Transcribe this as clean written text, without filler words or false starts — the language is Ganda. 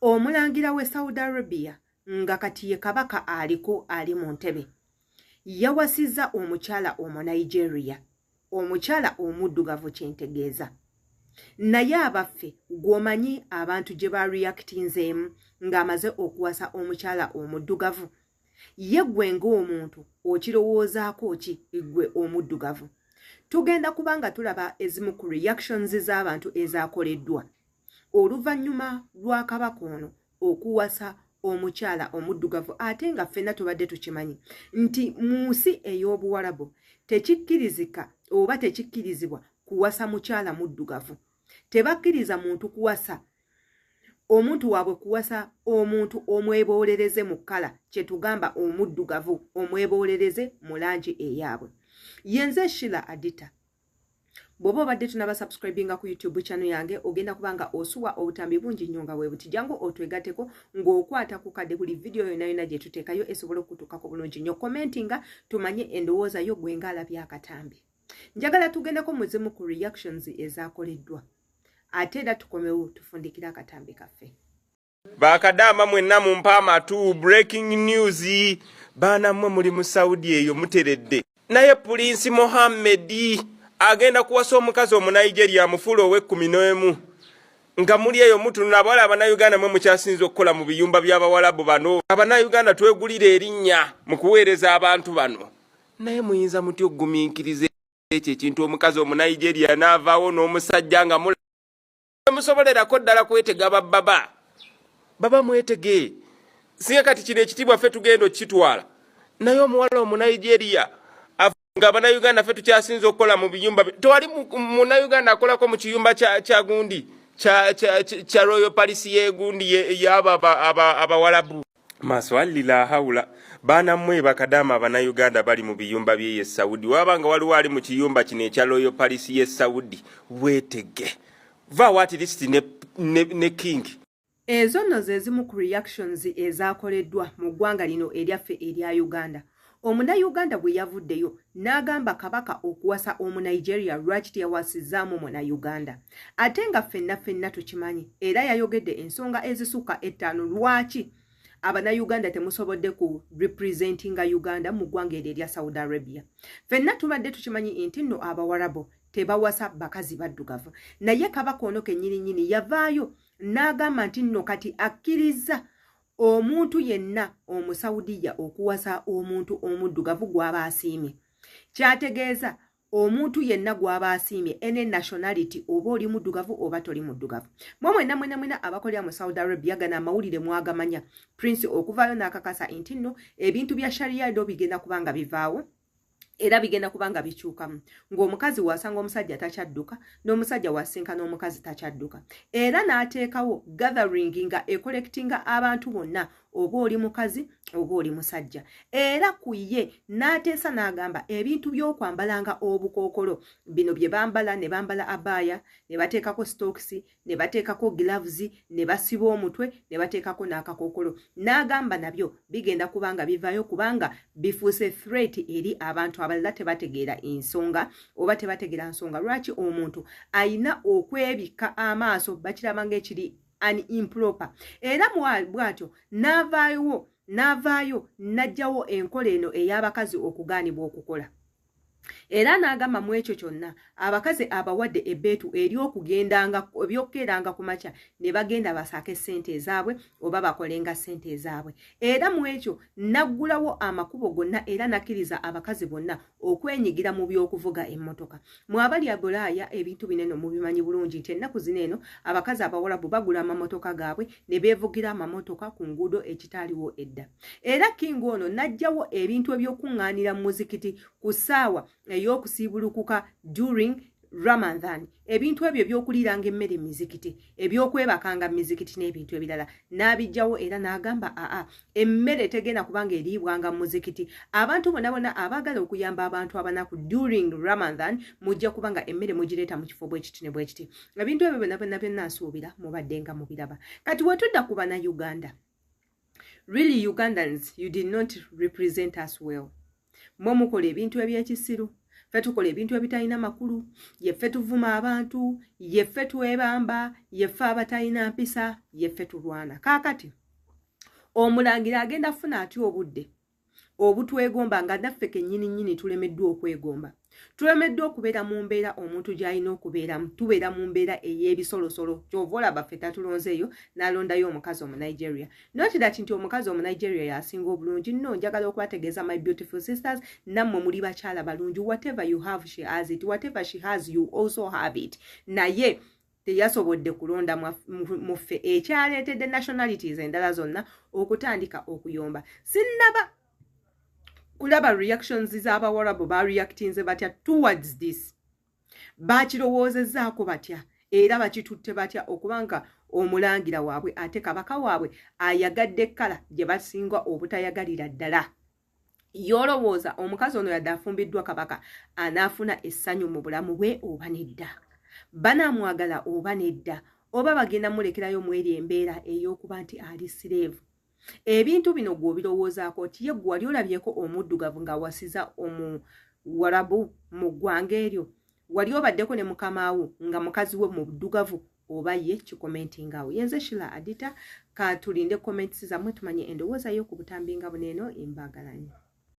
omulangira we Saudi Arabia nga kati ye kabaka aliko ali mu ntebe yawasiza omukyala omu Nigeria omukyala omuddugavu kyentegeeza naye abaffe gwomanyi abantu gye ba reactinzeemu ng'amaze okuwasa omukyala omuddugavu ye gwe ng'omuntu okirowoozaako ki gwe omuddugavu tugenda kubanga tulaba ezimu ku reactions z'abantu ezaakoleddwa oluvannyuma lwa kabaka ono okuwasa omukyala omuddugavu ate nga ffenna tubadde tukimanyi nti mu nsi ey'obuwalabu tekikkirizika oba tekikkirizibwa kuwasa mukyala muddugavu tebakkiriza muntu kuwasa omuntu waabwe kuwasa omuntu omweboolereze mu kkala kye tugamba omuddugavu omweboolereze mu langi eyaabwe yenze Sheila Adita bw'oba obadde tunaba subscribinga ku YouTube channel yange ogenda kubanga osuwa obutambi bungi nnyo nga bwe buti jangu otwegateko ng'okwata ku kadde buli video yonna gye tuteekayo esobola okutuukako bulungi nnyo commentinga tumanye endowooza yo gwe ng'alabye akatambi njagala tugendeko muzimu ku reactions ezaakoleddwa ate era tukomewo tufundikira akatambi kaffe bakadama mwenna mumpa amatu breaking news baana mmwe muli mu Saudi eyo muteredde naye Prince Mohammed agenda kuwasa omukazi omu Nigeria mufulo ow'e11 nga muli eyo mutunula abawala Abannayuganda mwe mukyasinza okukola mu biyumba by'abawalabu bano Abannayuganda twegulira erinnya mu kuweereza abantu bano naye muyinza muti okugumiikiriza ekyo ekintu omukazi omu Nigeria n'avaawo n'omusajja nga musobolerako ddala kwetega baba mwetege singa kati kino ekitibwa ffe tugenda okitwala naye omuwala omu Nigeria nga Abannayuganda ffe tukyasinza okukola mu biyumba tewali Munnayuganda akolako mu kiyumba kya gundi kya Royal Palace y'egundi y'aba abawalabu maswali la haula baana mmwe bakadama Abannayuganda bali mu biyumba by'e Saudi wabanga waliwo ali mu kiyumba kino ekya Royal Palace y'e Saudi wetege va what list ne king ezo nno ze zimu ku reactions ezaakoleddwa mu ggwanga lino eryaffe erya Uganda Omunnayuganda bwe yavuddeyo n'agamba kabaka okuwasa Omunigeria lwaki teyawasizaamu Munnayuganda ate nga ffenna tukimanyi era yayogedde ensonga ezisukka 5 lwaki Abannayuganda temusobodde ku representinga Uganda mu ggwanga erya Saudi Arabia ffenna tubadde tukimanyi nti nno Abawarabu tebawasa bakazi baddugavu naye kabaka ono kennyini yavaayo n'agamba nti nno kati akkiriza omuntu yenna omusaudiya okuwasa omuntu omuddugavu gw'aba asiimye kyategeeza omuntu yenna gw'aba asiimye ene nationality oba oli muddugavu oba toli muddugavu mwenna abakolera mu Saudi Arabia gana amawulire mwagamanya Prince okuvaayo n'akakasa nti nno ebintu bya sharia ndo bigenda kubanga bivaawo era bigenda kubanga bikyukamu ng'omukazi wasanga omusajja takyadduka n'omusajja wasinka n'omukazi takyadduka era n'ateekawo gathering nga ecollectinga abantu bonna oba oli mukazi oba oli musajja era ku ye n'ateesa n'agamba ebintu by'okwambalanga obukookolo bino bye bambala ne bambala abaya ne bateekako stocks ne bateekako gloves ne basiba omutwe ne bateekako n'akakookolo n'agamba nabyo bigenda kubanga bivaayo kubanga bifuuse threat eri abantu abalala tebategeera ensonga oba tebategeera nsonga lwaki omuntu ayina okwebika amaaso bakiraba ng'ekiri an improper era bwatyo n'avaayo n'ajjawo enkola eno ey'abakazi okugaanibwa okukola era n'agamba mu ekyo kyonna abakazi abawadde ebbeetu ery'okugendanga eby'okukeeranga ku makya ne bagenda basaake ssente ezaabwe oba bakolenga ssente ezaabwe era mu ekyo naggulawo amakubo gonna era nakkiriza abakazi bonna okwenyigira mu by'okuvuga emmotoka mu abali abulaaya ebintu binene mubimanyi bulungi nti ennaku zino eno abakazi abawalabu bagula amamotoka gaabwe ne beevugira amamotoka ku nguudo ekitaaliwo edda era kingi ono n'ajjawo ebintu eby'okuŋŋaanira mu muzikiti ku ssaawa ey'okusiibulukuka during Ramadan ebintu ebyo by'okuliranga emmere mizikiti ebyokwebakanga mizikiti n'ebintu ebirala n'abijjawo era n'agamba emmere tegenda kubanga eriibwanga muzikiti abantu bonna abaagala okuyamba abantu abanaku during Ramadan mujja kubanga emmere mugireeta mu kifo bwekiti ne bwekiti ebintu ebyo byonna nsuubira mubadde nga mubiraba kati wetudda ku Bannayuganda really Ugandans you did not represent us well mwe mukola ebintu eby'ekisiru ffe tukola ebintu ebitalina makulu, yeffe tuvuma abantu, yeffe twebamba, yeffe abatalina mpisa, yeffe tulwana. Kaakati omulangira agenda funa atya obudde obutwegomba nga naffe kennyini tulemeddwa okwegomba. Tulemeddwa okubeera mu mbeera omuntu gy'alina okubeeramu. Tubeera mu mbeera ey'ebisolosolo. Kyova olaba ffe tatulonzeeyo n'alondayo omukazi Omunigeria. Not that nti omukazi Omunigeria yasinga obulungi. No, njagala okubategeeza my beautiful sisters, nammwe muli bakyala balungi. Whatever you have, she has it. Whatever she has, you also have it. Naye teyasobodde kulonda muffe ekyaleetedde nationalities endala zonna okutandika okuyomba. Sinnaba kulaba reactions z'abawarabu ba reactinze batya towards this. Bakirowoozezaako batya era bakitutte batya okubanga omulangira waabwe ate kabaka waabwe ayagadde ekkala gye basinga obutayagalira ddala. Yolowooza omukazi ono yadde afumbiddwa kabaka anaafuna essanyu mu bulamu bwe oba nedda? Banaamwagala oba nedda? Oba bagenda mulekerayo mweri embeera ey'okuba nti ali slave? Ebintu bino gw'obirowoozaako ti ye gwe wali olabyeko omuddugavu ng'awasiza omuwarabu mu ggwanga eryo? Wali obaddeko ne mukamaawo nga mukazi we mu buddugavu oba ye? Kikomentingawo. Yenze Sheila Adita, ka tulinde comments zammwe tumanye endowooza yo ku butambi nga buneeno. Imbagalanyo.